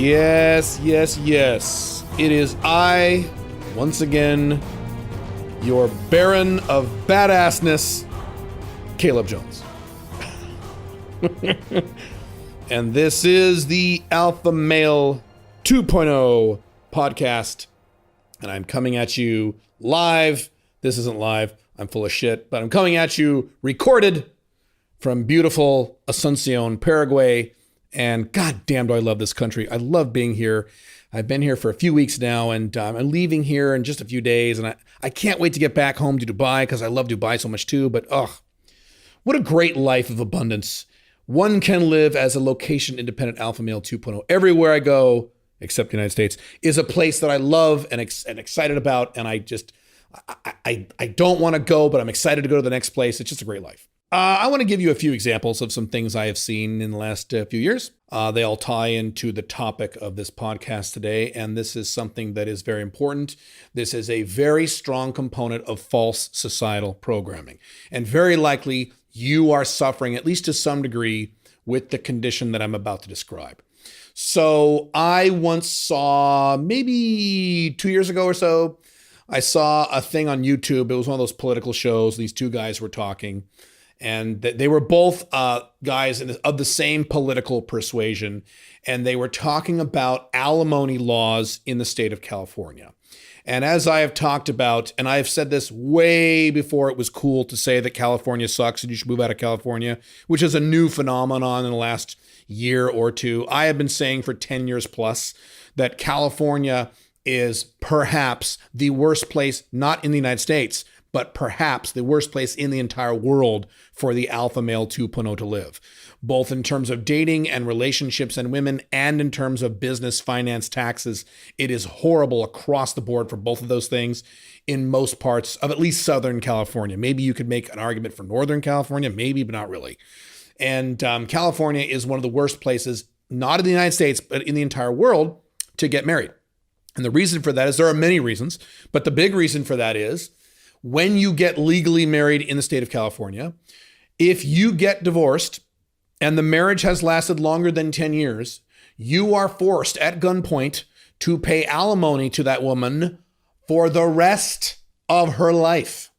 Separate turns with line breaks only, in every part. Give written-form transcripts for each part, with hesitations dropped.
Yes, yes, yes. It is I, once again, your Baron of Badassness, Caleb Jones. And this is the Alpha Male 2.0 podcast. And I'm coming at you live. This isn't live. I'm full of shit. But I'm coming at you recorded from beautiful Asuncion, Paraguay. And goddamn, do I love this country. I love being here. I've been here for a few weeks now, and I'm leaving here in just a few days. And I can't wait to get back home to Dubai because I love Dubai so much too. But what a great life of abundance. One can live as a location-independent alpha male 2.0. Everywhere I go, except the United States, is a place that I love and excited about. And I don't want to go, but I'm excited to go to the next place. It's just a great life. I want to give you a few examples of some things I have seen in the last few years. They all tie into the topic of this podcast today, and this is something that is very important. This is a very strong component of false societal programming, and very likely you are suffering, at least to some degree, with the condition that I'm about to describe. So I once saw, maybe 2 years ago or so, I saw a thing on YouTube. It was one of those political shows. These two guys were talking. And they were both guys of the same political persuasion. And they were talking about alimony laws in the state of California. And as I have talked about, and I have said this way before it was cool to say that California sucks and you should move out of California, which is a new phenomenon in the last year or two. I have been saying for 10 years plus that California is perhaps the worst place, not in the United States, but perhaps the worst place in the entire world for the alpha male 2.0 to live, both in terms of dating and relationships and women, and in terms of business, finance, taxes. It is horrible across the board for both of those things in most parts of at least Southern California. Maybe you could make an argument for Northern California, maybe, but not really. And California is one of the worst places, not in the United States, but in the entire world, to get married. And the reason for that is, there are many reasons, but the big reason for that is, when you get legally married in the state of California, if you get divorced and the marriage has lasted longer than 10 years, you are forced at gunpoint to pay alimony to that woman for the rest of her life.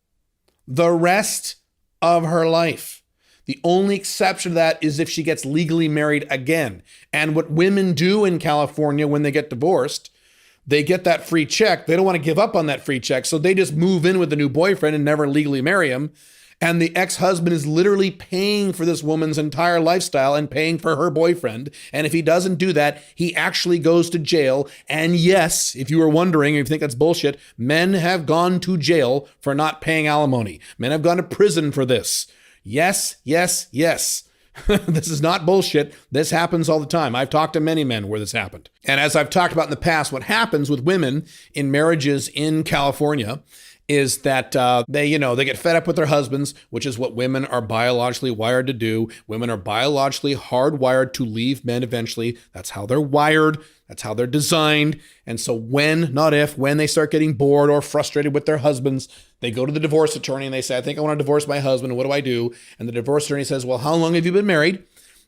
The rest of her life. The only exception to that is if she gets legally married again. And what women do in California when they get divorced, they get that free check. They don't want to give up on that free check. So they just move in with the new boyfriend and never legally marry him. And the ex-husband is literally paying for this woman's entire lifestyle and paying for her boyfriend. And if he doesn't do that, he actually goes to jail. And yes, if you were wondering, if you think that's bullshit, men have gone to jail for not paying alimony. Men have gone to prison for this. Yes, yes, yes. This is not bullshit. This happens all the time. I've talked to many men where this happened. And as I've talked about in the past, what happens with women in marriages in California is that they get fed up with their husbands, which is what women are biologically wired to do. Women are biologically hardwired to leave men eventually. That's how they're wired. That's how they're designed. And so when, not if, when they start getting bored or frustrated with their husbands, they go to the divorce attorney and they say, I think I want to divorce my husband. What do I do? And the divorce attorney says, well, how long have you been married?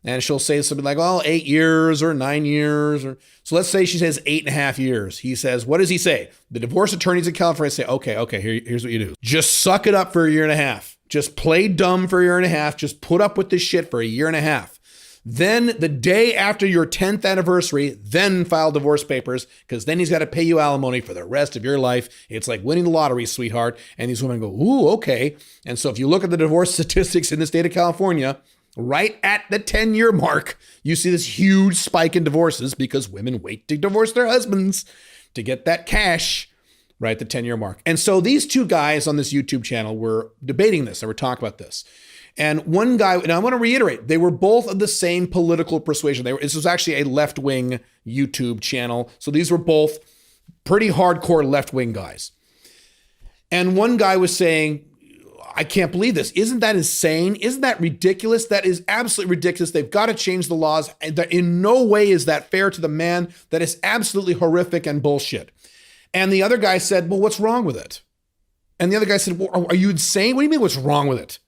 And she'll say something like, well, 8 years or 9 years. So let's say she says 8.5 years. He says, what does he say? The divorce attorneys in California say, okay, here's what you do. Just suck it up for a year and a half. Just play dumb for a year and a half. Just put up with this shit for a year and a half. Then the day after your 10th anniversary, then file divorce papers, because then he's got to pay you alimony for the rest of your life. It's like winning the lottery, sweetheart. And these women go, ooh, okay. And so if you look at the divorce statistics in the state of California, right at the 10-year mark, you see this huge spike in divorces because women wait to divorce their husbands to get that cash right at the 10-year mark. And so these two guys on this YouTube channel were debating this. They were talking about this. And one guy, and I want to reiterate, they were both of the same political persuasion. This was actually a left-wing YouTube channel. So these were both pretty hardcore left-wing guys. And one guy was saying, I can't believe this. Isn't that insane? Isn't that ridiculous? That is absolutely ridiculous. They've got to change the laws. And in no way is that fair to the man. That is absolutely horrific and bullshit. And the other guy said, well, what's wrong with it? And the other guy said, well, are you insane? What do you mean what's wrong with it?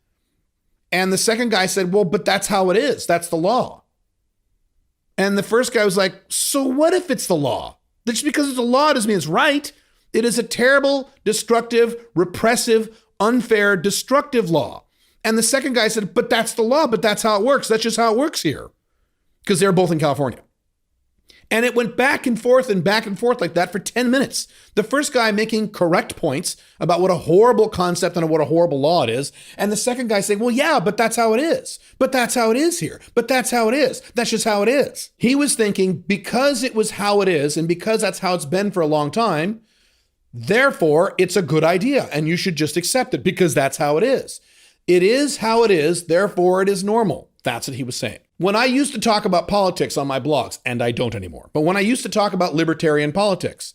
And the second guy said, well, but that's how it is. That's the law. And the first guy was like, so what if it's the law? Just because it's a law doesn't mean it's right. It is a terrible, destructive, repressive, unfair, destructive law. And the second guy said, but that's the law, but that's how it works. That's just how it works here. Because they're both in California. And it went back and forth like that for 10 minutes. The first guy making correct points about what a horrible concept and what a horrible law it is. And the second guy saying, well, yeah, but that's how it is. But that's how it is here. But that's how it is. That's just how it is. He was thinking because it was how it is and because that's how it's been for a long time, therefore it's a good idea and you should just accept it because that's how it is. It is how it is, therefore it is normal. That's what he was saying. When I used to talk about politics on my blogs, and I don't anymore, but when I used to talk about libertarian politics,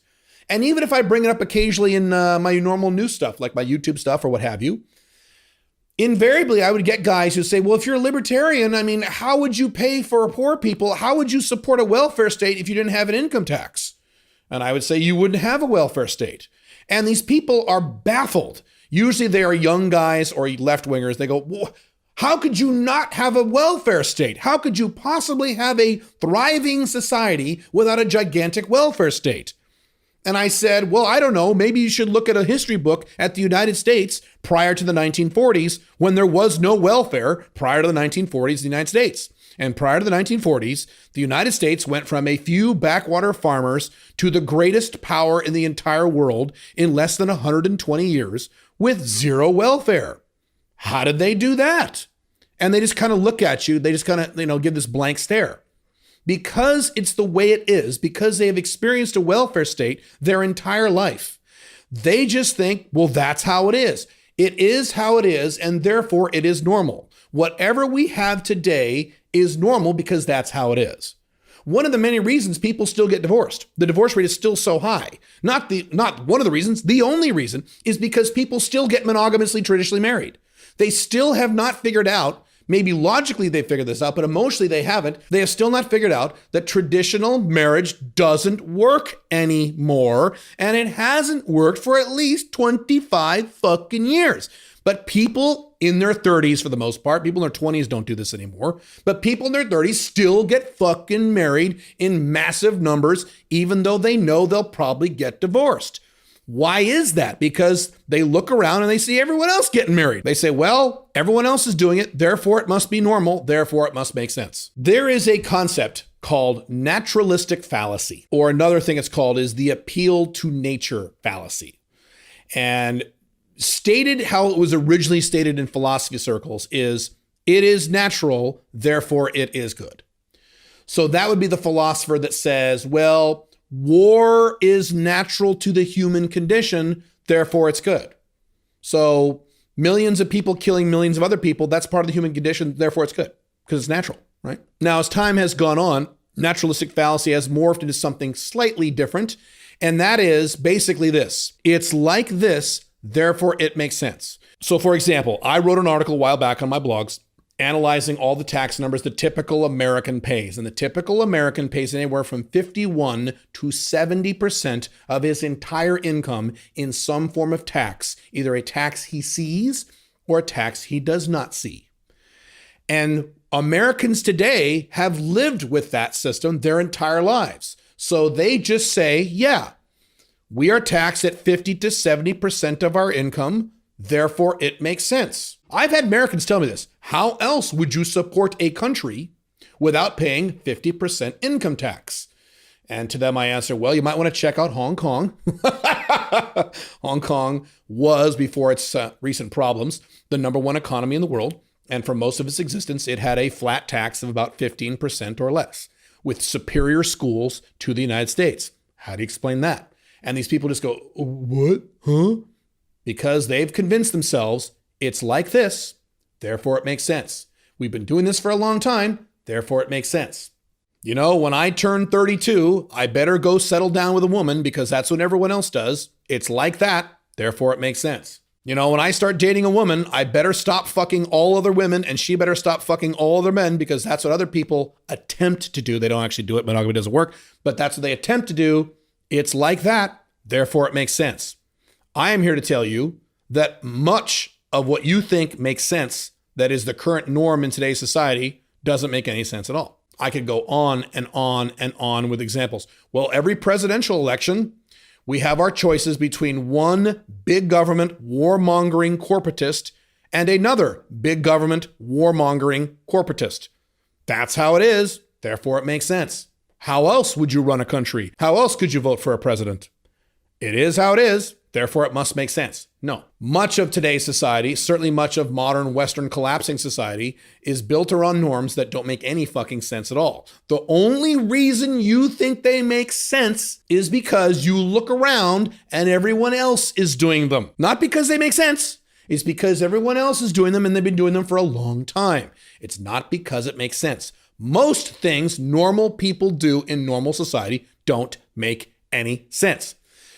and even if I bring it up occasionally in my normal news stuff, like my YouTube stuff or what have you, invariably I would get guys who say, well, if you're a libertarian, I mean, how would you pay for poor people? How would you support a welfare state if you didn't have an income tax? And I would say you wouldn't have a welfare state. And these people are baffled. Usually they are young guys or left-wingers. They go, well, how could you not have a welfare state? How could you possibly have a thriving society without a gigantic welfare state? And I said, well, I don't know. Maybe you should look at a history book at the United States prior to the 1940s when there was no welfare prior to the 1940s in the United States. And prior to the 1940s, the United States went from a few backwater farmers to the greatest power in the entire world in less than 120 years with zero welfare. How did they do that? And they just kind of look at you. They just kind of, give this blank stare. Because it's the way it is, because they have experienced a welfare state their entire life, they just think, well, that's how it is. It is how it is, and therefore it is normal. Whatever we have today is normal because that's how it is. One of the many reasons people still get divorced, the divorce rate is still so high. Not one of the reasons, the only reason is because people still get monogamously traditionally married. They still have not figured out, maybe logically they figured this out, but emotionally they haven't. They have still not figured out that traditional marriage doesn't work anymore. And it hasn't worked for at least 25 fucking years. But people in their 30s, for the most part, people in their 20s don't do this anymore, but people in their 30s still get fucking married in massive numbers, even though they know they'll probably get divorced. Why is that? Because they look around and they see everyone else getting married. They say, well, everyone else is doing it, therefore it must be normal, therefore it must make sense. There is a concept called naturalistic fallacy, or another thing it's called is the appeal to nature fallacy. And stated how it was originally stated in philosophy circles is, it is natural, therefore it is good. So that would be the philosopher that says, well, war is natural to the human condition, therefore it's good. So millions of people killing millions of other people, that's part of the human condition, therefore it's good, because it's natural, right? Now, as time has gone on, naturalistic fallacy has morphed into something slightly different, and that is basically this. It's like this, therefore it makes sense. So for example, I wrote an article a while back on my blogs analyzing all the tax numbers the typical American pays. And the typical American pays anywhere from 51 to 70% of his entire income in some form of tax, either a tax he sees or a tax he does not see. And Americans today have lived with that system their entire lives. So they just say, yeah, we are taxed at 50 to 70% of our income, therefore it makes sense. I've had Americans tell me this. How else would you support a country without paying 50% income tax? And to them I answer, well, you might want to check out Hong Kong. Hong Kong was, before its recent problems, the number one economy in the world. And for most of its existence, it had a flat tax of about 15% or less, with superior schools to the United States. How do you explain that? And these people just go, what? Huh? Because they've convinced themselves it's like this, therefore it makes sense. We've been doing this for a long time, therefore it makes sense. You know, when I turn 32, I better go settle down with a woman because that's what everyone else does. It's like that, therefore it makes sense. You know, when I start dating a woman, I better stop fucking all other women and she better stop fucking all other men because that's what other people attempt to do. They don't actually do it. Monogamy doesn't work, but that's what they attempt to do. It's like that, therefore it makes sense. I am here to tell you that much of what you think makes sense, that is the current norm in today's society, doesn't make any sense at all. I could go on and on and on with examples. Well, every presidential election, we have our choices between one big government warmongering corporatist and another big government warmongering corporatist. That's how it is. Therefore, it makes sense. How else would you run a country? How else could you vote for a president? It is how it is. Therefore, it must make sense. No. Much of today's society, certainly much of modern Western collapsing society, is built around norms that don't make any fucking sense at all. The only reason you think they make sense is because you look around and everyone else is doing them. Not because they make sense. It's because everyone else is doing them and they've been doing them for a long time. It's not because it makes sense. Most things normal people do in normal society don't make any sense.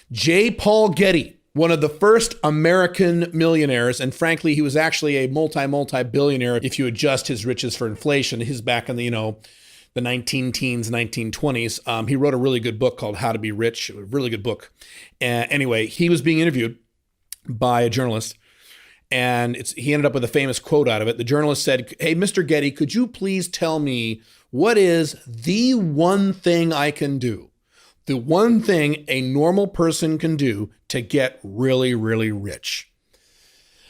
J. Paul Getty, one of the first American millionaires, and frankly, he was actually a multi-billionaire if you adjust his riches for inflation. He's back in the 19-teens, 1920s. He wrote a really good book called How to Be Rich, a really good book. Anyway, he was being interviewed by a journalist, and he ended up with a famous quote out of it. The journalist said, "Hey, Mr. Getty, could you please tell me what is the one thing I can do? The one thing a normal person can do to get really, really rich."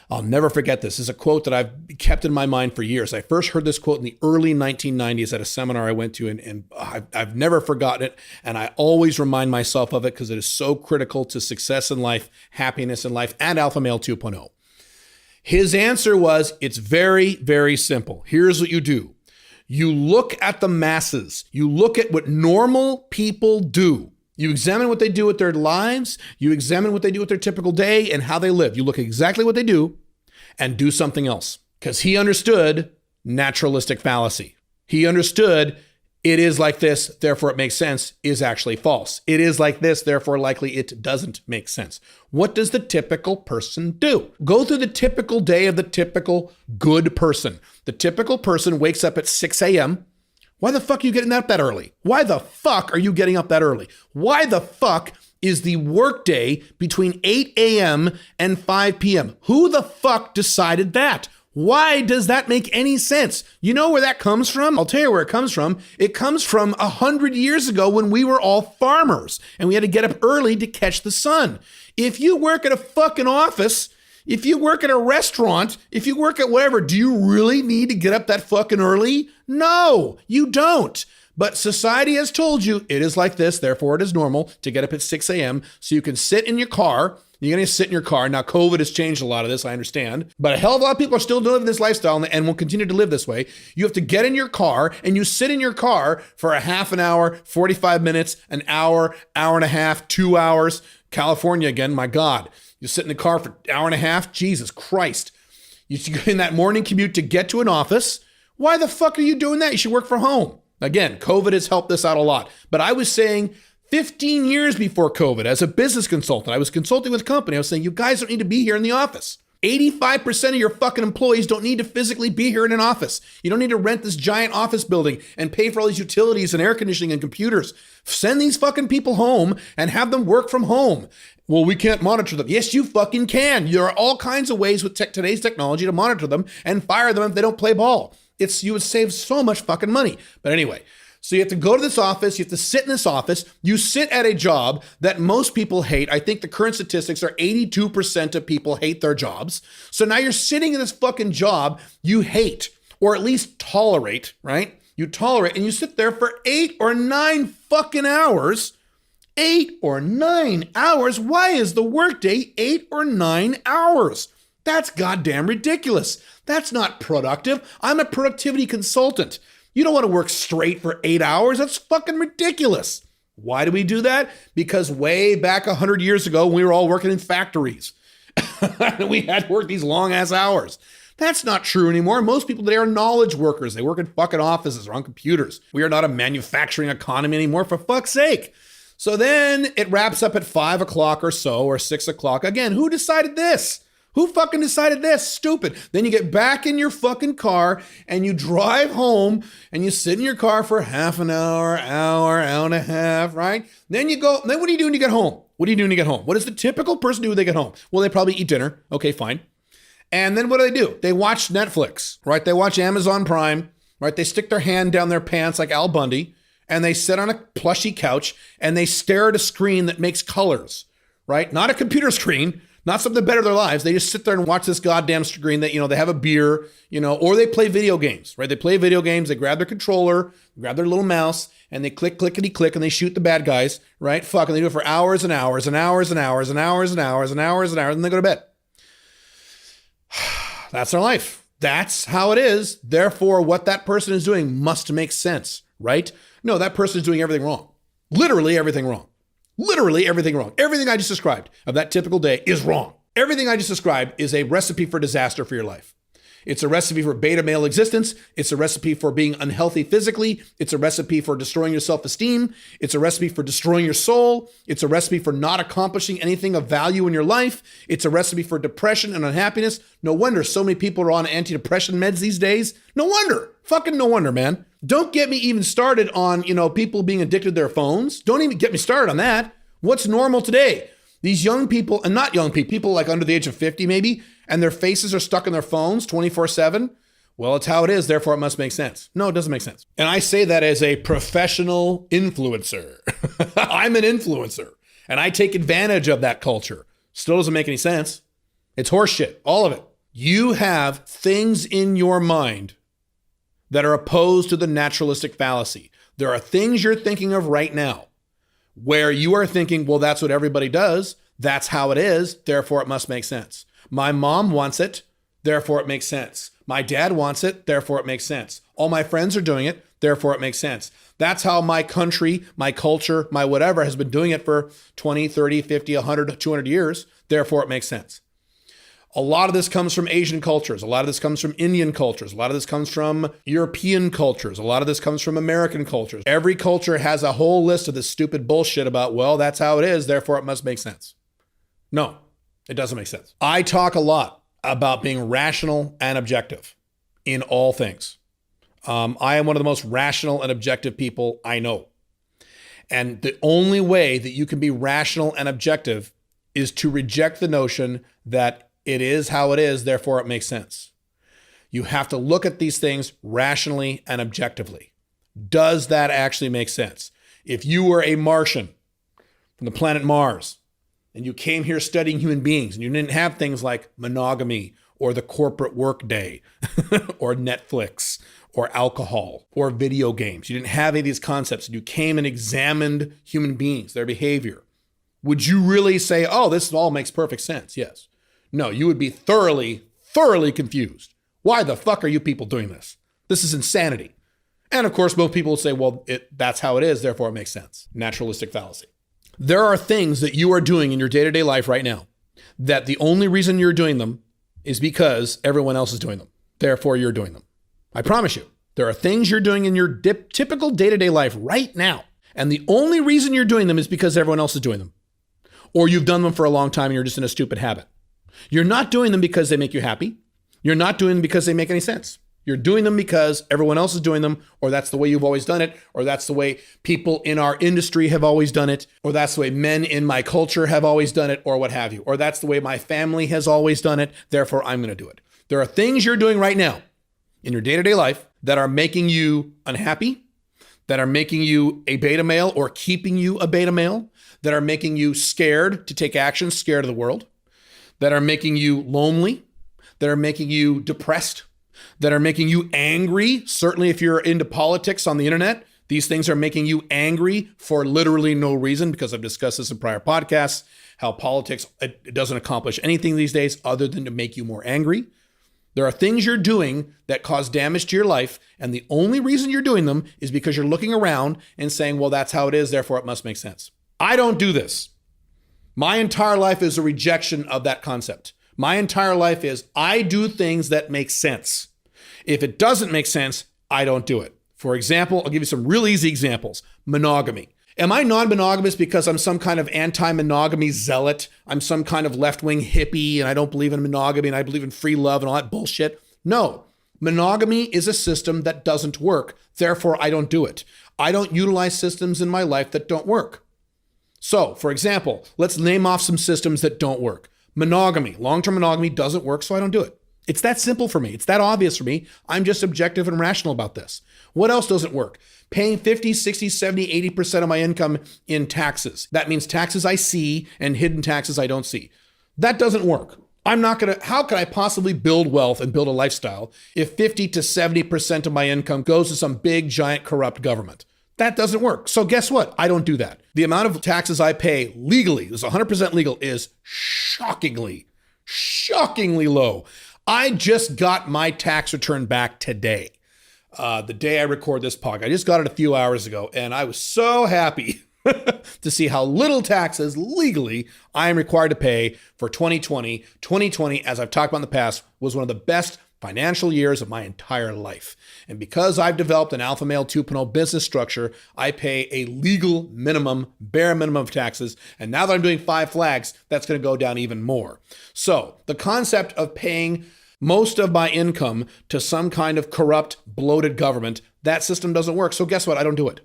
I'll never forget this. This is a quote that I've kept in my mind for years. I first heard this quote in the early 1990s at a seminar I went to, and I've never forgotten it. And I always remind myself of it because it is so critical to success in life, happiness in life, and Alpha Male 2.0. His answer was, it's very, very simple. Here's what you do. You look at the masses. You look at what normal people do. You examine what they do with their lives. You examine what they do with their typical day and how they live. You look at exactly what they do and do something else. Because he understood naturalistic fallacy. He understood it is like this, therefore it makes sense, is actually false. It is like this, therefore likely it doesn't make sense. What does the typical person do? Go through the typical day of the typical good person. The typical person wakes up at 6 a.m. Why the fuck are you getting up that early? Why the fuck are you getting up that early? Why the fuck is the workday between 8 a.m. and 5 p.m.? Who the fuck decided that? Why does that make any sense? You know where that comes from? I'll tell you where it comes from. It comes from 100 years ago when we were all farmers and we had to get up early to catch the sun. If you work at a fucking office, if you work at a restaurant, if you work at whatever, do you really need to get up that fucking early? No, you don't. But society has told you it is like this, therefore it is normal to get up at 6 a.m. so you can sit in your car. You're going to sit in your car. Now, COVID has changed a lot of this, I understand. But a hell of a lot of people are still living this lifestyle and will continue to live this way. You have to get in your car and you sit in your car for a half an hour, 45 minutes, an hour, hour and a half, 2 hours. California again, my God. You sit in the car for an hour and a half. Jesus Christ. You go in that morning commute to get to an office. Why the fuck are you doing that? You should work from home. Again, COVID has helped this out a lot. But I was saying 15 years before COVID, as a business consultant, I was consulting with a company. I was saying, you guys don't need to be here in the office. 85% of your fucking employees don't need to physically be here in an office. You don't need to rent this giant office building and pay for all these utilities and air conditioning and computers. Send these fucking people home and have them work from home. Well, we can't monitor them. Yes, you fucking can. There are all kinds of ways with today's technology to monitor them and fire them if they don't play ball. You would save so much fucking money. But anyway, so you have to go to this office. You have to sit in this office. You sit at a job that most people hate. I think the current statistics are 82% of people hate their jobs. So now you're sitting in this fucking job you hate, or at least tolerate, right? You tolerate, and you sit there for 8 or 9 fucking hours. 8 or 9 hours? Why is the workday 8 or 9 hours? That's goddamn ridiculous. That's not productive. I'm a productivity consultant. You don't want to work straight for 8 hours. That's fucking ridiculous. Why do we do that? Because way back 100 years ago, we were all working in factories. We had to work these long ass hours. That's not true anymore. Most people today are knowledge workers. They work in fucking offices or on computers. We are not a manufacturing economy anymore, for fuck's sake. So then it wraps up at 5 o'clock or so, or 6 o'clock. Again, who decided this? Who fucking decided this? Stupid. Then you get back in your fucking car and you drive home and you sit in your car for half an hour, hour and a half, right? Then you go, then what do you do when you get home? What do you do when you get home? What does the typical person do when they get home? Well, they probably eat dinner. Okay, fine. And then what do? They watch Netflix, right? They watch Amazon Prime. right? They stick their hand down their pants like Al Bundy, and they sit on a plushy couch and they stare at a screen that makes colors, right? Not a computer screen, not something to better their lives. They just sit there and watch this goddamn screen that, they have a beer, or they play video games, right? They play video games, they grab their controller, grab their little mouse, and they click, clickety click, and they shoot the bad guys, right? Fuck, and they do it for hours and hours and hours and hours and hours and hours and hours and hours, and they go to bed. That's their life. That's how it is. Therefore, what that person is doing must make sense, right? No, that person is doing everything wrong. Literally everything wrong. Literally everything wrong. Everything I just described of that typical day is wrong. Everything I just described is a recipe for disaster for your life. It's a recipe for beta male existence. It's a recipe for being unhealthy physically. It's a recipe for destroying your self-esteem. It's a recipe for destroying your soul. It's a recipe for not accomplishing anything of value in your life. It's a recipe for depression and unhappiness. No wonder so many people are on antidepressant meds these days. No wonder. Fucking no wonder, man. Don't get me even started on, people being addicted to their phones. Don't even get me started on that. What's normal today? These young people, and not young people like under the age of 50 maybe, and their faces are stuck in their phones 24/7. Well, it's how it is, therefore it must make sense. No, it doesn't make sense. And I say that as a professional influencer. I'm an influencer, and I take advantage of that culture. Still doesn't make any sense. It's horseshit, all of it. You have things in your mind that are opposed to the naturalistic fallacy. There are things you're thinking of right now where you are thinking, well, that's what everybody does. That's how it is. Therefore, it must make sense. My mom wants it. Therefore, it makes sense. My dad wants it. Therefore, it makes sense. All my friends are doing it. Therefore, it makes sense. That's how my country, my culture, my whatever has been doing it for 20, 30, 50, 100, 200 years. Therefore, it makes sense. A lot of this comes from Asian cultures. A lot of this comes from Indian cultures. A lot of this comes from European cultures. A lot of this comes from American cultures. Every culture has a whole list of this stupid bullshit about, well, that's how it is, therefore it must make sense. No, it doesn't make sense. I talk a lot about being rational and objective in all things. I am one of the most rational and objective people I know. And the only way that you can be rational and objective is to reject the notion that it is how it is, therefore it makes sense. You have to look at these things rationally and objectively. Does that actually make sense? If you were a Martian from the planet Mars and you came here studying human beings and you didn't have things like monogamy or the corporate workday or Netflix or alcohol or video games, you didn't have any of these concepts, and you came and examined human beings, their behavior, would you really say, oh, this all makes perfect sense? Yes. No, you would be thoroughly confused. Why the fuck are you people doing this? This is insanity. And of course, most people will say, well, that's how it is, therefore it makes sense. Naturalistic fallacy. There are things that you are doing in your day-to-day life right now that the only reason you're doing them is because everyone else is doing them. Therefore, you're doing them. I promise you, there are things you're doing in your typical day-to-day life right now, and the only reason you're doing them is because everyone else is doing them. Or you've done them for a long time and you're just in a stupid habit. You're not doing them because they make you happy. You're not doing them because they make any sense. You're doing them because everyone else is doing them, or that's the way you've always done it, or that's the way people in our industry have always done it, or that's the way men in my culture have always done it, or what have you, or that's the way my family has always done it, therefore I'm going to do it. There are things you're doing right now in your day-to-day life that are making you unhappy, that are making you a beta male or keeping you a beta male, that are making you scared to take action, scared of the world, that are making you lonely, that are making you depressed, that are making you angry. Certainly if you're into politics on the internet, these things are making you angry for literally no reason, because I've discussed this in prior podcasts, how politics it doesn't accomplish anything these days other than to make you more angry. There are things you're doing that cause damage to your life, and the only reason you're doing them is because you're looking around and saying, well, that's how it is, therefore it must make sense. I don't do this. My entire life is a rejection of that concept. My entire life is I do things that make sense. If it doesn't make sense, I don't do it. For example, I'll give you some real easy examples. Monogamy. Am I non-monogamous because I'm some kind of anti-monogamy zealot? I'm some kind of left-wing hippie and I don't believe in monogamy and I believe in free love and all that bullshit? No. Monogamy is a system that doesn't work. Therefore, I don't do it. I don't utilize systems in my life that don't work. So, for example, let's name off some systems that don't work. Monogamy, long-term monogamy doesn't work, so I don't do it. It's that simple for me. It's that obvious for me. I'm just objective and rational about this. What else doesn't work? Paying 50, 60, 70, 80% of my income in taxes. That means taxes I see and hidden taxes I don't see. That doesn't work. How could I possibly build wealth and build a lifestyle if 50 to 70% of my income goes to some big, giant, corrupt government? That doesn't work. So guess what? I don't do that. The amount of taxes I pay legally, this is 100% legal, is shockingly low. I just got my tax return back today. The day I record this podcast. I just got it a few hours ago, and I was so happy to see how little taxes legally I am required to pay for 2020. 2020, as I've talked about in the past, was one of the best financial years of my entire life. And because I've developed an Alpha Male 2.0 business structure, I pay a legal minimum, bare minimum of taxes. And now that I'm doing 5 flags, that's going to go down even more. So the concept of paying most of my income to some kind of corrupt, bloated government, that system doesn't work. So guess what? I don't do it.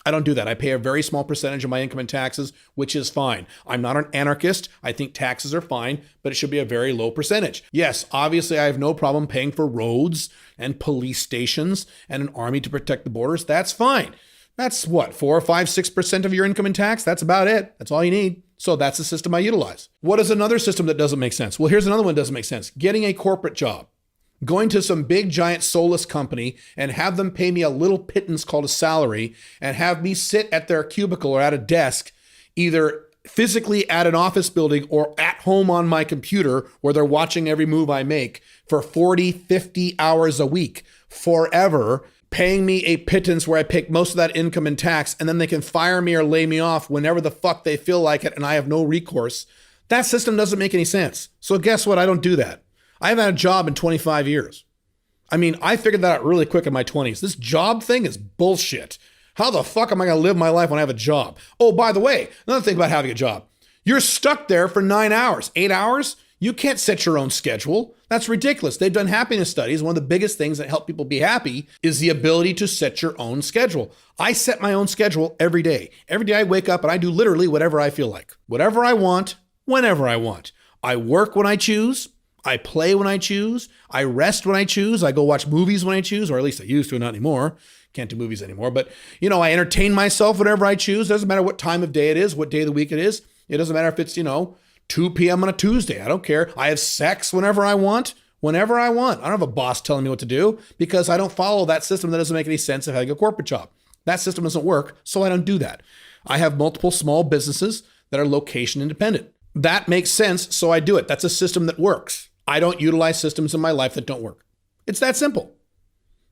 I don't do that. I pay a very small percentage of my income in taxes, which is fine. I'm not an anarchist. I think taxes are fine, but it should be a very low percentage. Yes, obviously I have no problem paying for roads and police stations and an army to protect the borders. That's fine. That's what, 4 or 5, 6% of your income in tax? That's about it. That's all you need. So that's the system I utilize. What is another system that doesn't make sense? Well, here's another one that doesn't make sense. Getting a corporate job. Going to some big giant soulless company and have them pay me a little pittance called a salary and have me sit at their cubicle or at a desk, either physically at an office building or at home on my computer where they're watching every move I make for 40, 50 hours a week forever, paying me a pittance where I pick most of that income in tax, and then they can fire me or lay me off whenever the fuck they feel like it and I have no recourse. That system doesn't make any sense. So guess what? I don't do that. I haven't had a job in 25 years. I mean, I figured that out really quick in my 20s. This job thing is bullshit. How the fuck am I going to live my life when I have a job? Oh, by the way, another thing about having a job. You're stuck there for 9 hours, 8 hours. You can't set your own schedule. That's ridiculous. They've done happiness studies. One of the biggest things that help people be happy is the ability to set your own schedule. I set my own schedule every day. Every day I wake up and I do literally whatever I feel like. Whatever I want, whenever I want. I work when I choose. I play when I choose. I rest when I choose. I go watch movies when I choose, or at least I used to, not anymore. Can't do movies anymore. But, I entertain myself whenever I choose. Doesn't matter what time of day it is, what day of the week it is. It doesn't matter if it's, 2 p.m. on a Tuesday. I don't care. I have sex whenever I want. Whenever I want. I don't have a boss telling me what to do because I don't follow that system that doesn't make any sense of having a corporate job. That system doesn't work, so I don't do that. I have multiple small businesses that are location independent. That makes sense, so I do it. That's a system that works. I don't utilize systems in my life that don't work. It's that simple.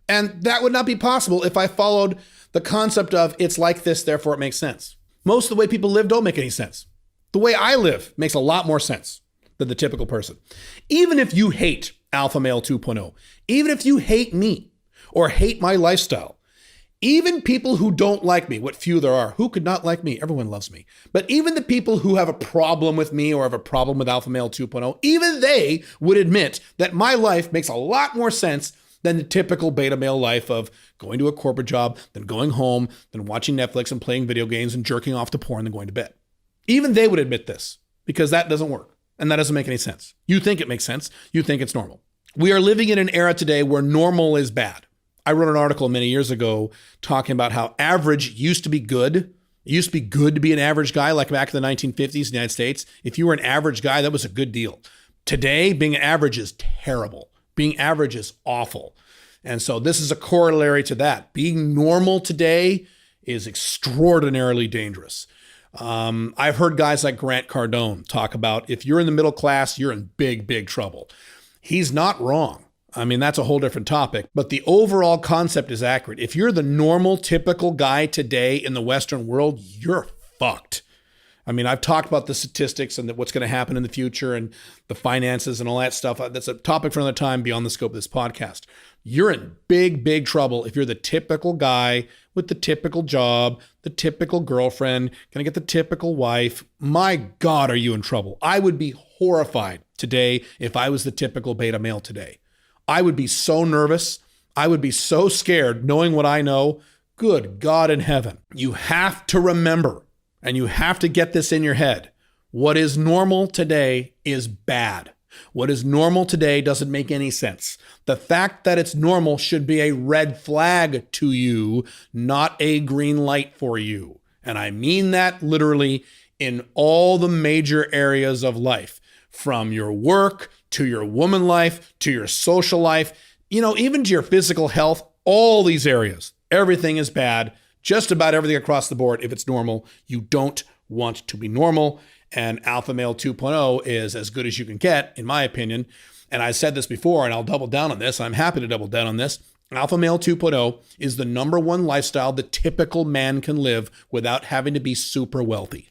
And that would not be possible if I followed the concept of it's like this, therefore it makes sense. Most of the way people live don't make any sense. The way I live makes a lot more sense than the typical person. Even if you hate Alpha Male 2.0, even if you hate me or hate my lifestyle, even people who don't like me, what few there are, who could not like me? Everyone loves me. But even the people who have a problem with me or have a problem with Alpha Male 2.0, even they would admit that my life makes a lot more sense than the typical beta male life of going to a corporate job, then going home, then watching Netflix and playing video games and jerking off to porn, then going to bed. Even they would admit this because that doesn't work and that doesn't make any sense. You think it makes sense. You think it's normal. We are living in an era today where normal is bad. I wrote an article many years ago talking about how average used to be good. It used to be good to be an average guy, like back in the 1950s in the United States. If you were an average guy, that was a good deal. Today, being average is terrible. Being average is awful. And so this is a corollary to that. Being normal today is extraordinarily dangerous. I've heard guys like Grant Cardone talk about if you're in the middle class, you're in big, big trouble. He's not wrong. I mean, that's a whole different topic, but the overall concept is accurate. If you're the normal, typical guy today in the Western world, you're fucked. I mean, I've talked about the statistics and what's going to happen in the future and the finances and all that stuff. That's a topic for another time beyond the scope of this podcast. You're in big, big trouble if you're the typical guy with the typical job, the typical girlfriend, gonna get the typical wife. My God, are you in trouble? I would be horrified today if I was the typical beta male today. I would be so nervous. I would be so scared knowing what I know. Good God in heaven. You have to remember, and you have to get this in your head. What is normal today is bad. What is normal today doesn't make any sense. The fact that it's normal should be a red flag to you, not a green light for you. And I mean that literally in all the major areas of life, from your work to your woman life, to your social life, even to your physical health, all these areas. Everything is bad, just about everything across the board. If it's normal, you don't want to be normal. And Alpha Male 2.0 is as good as you can get, in my opinion. And I said this before, and I'll double down on this. I'm happy to double down on this. Alpha Male 2.0 is the number one lifestyle the typical man can live without having to be super wealthy.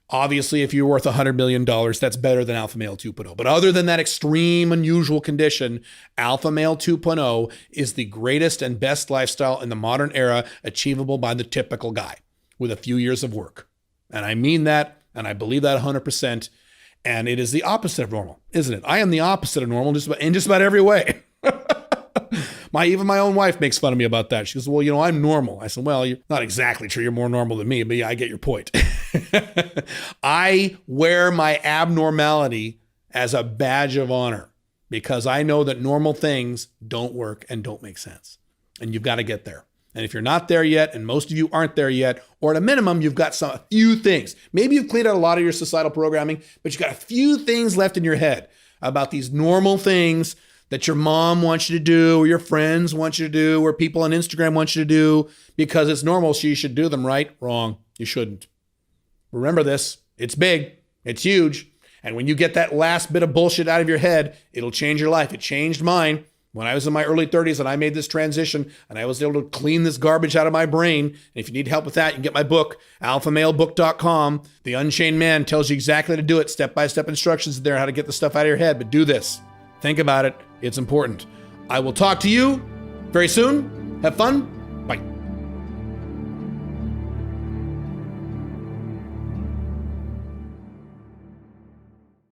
Obviously, if you're worth $100 million, that's better than Alpha Male 2.0. But other than that extreme, unusual condition, Alpha Male 2.0 is the greatest and best lifestyle in the modern era, achievable by the typical guy with a few years of work. And I mean that, and I believe that 100%. And it is the opposite of normal, isn't it? I am the opposite of normal in just about every way. Even my own wife makes fun of me about that. She goes, well, I'm normal. I said, well, you're not exactly true. You're more normal than me, but yeah, I get your point. I wear my abnormality as a badge of honor because I know that normal things don't work and don't make sense. And you've got to get there. And if you're not there yet, and most of you aren't there yet, or at a minimum, you've got a few things. Maybe you've cleaned out a lot of your societal programming, but you've got a few things left in your head about these normal things that your mom wants you to do, or your friends want you to do, or people on Instagram want you to do because it's normal, so you should do them, right? Wrong. You shouldn't. Remember this. It's big. It's huge. And when you get that last bit of bullshit out of your head, it'll change your life. It changed mine when I was in my early 30s and I made this transition and I was able to clean this garbage out of my brain. And if you need help with that, you can get my book, alphamalebook.com. The Unchained Man tells you exactly how to do it. Step-by-step instructions there, how to get the stuff out of your head. But do this. Think about it. It's important. I will talk to you very soon. Have fun.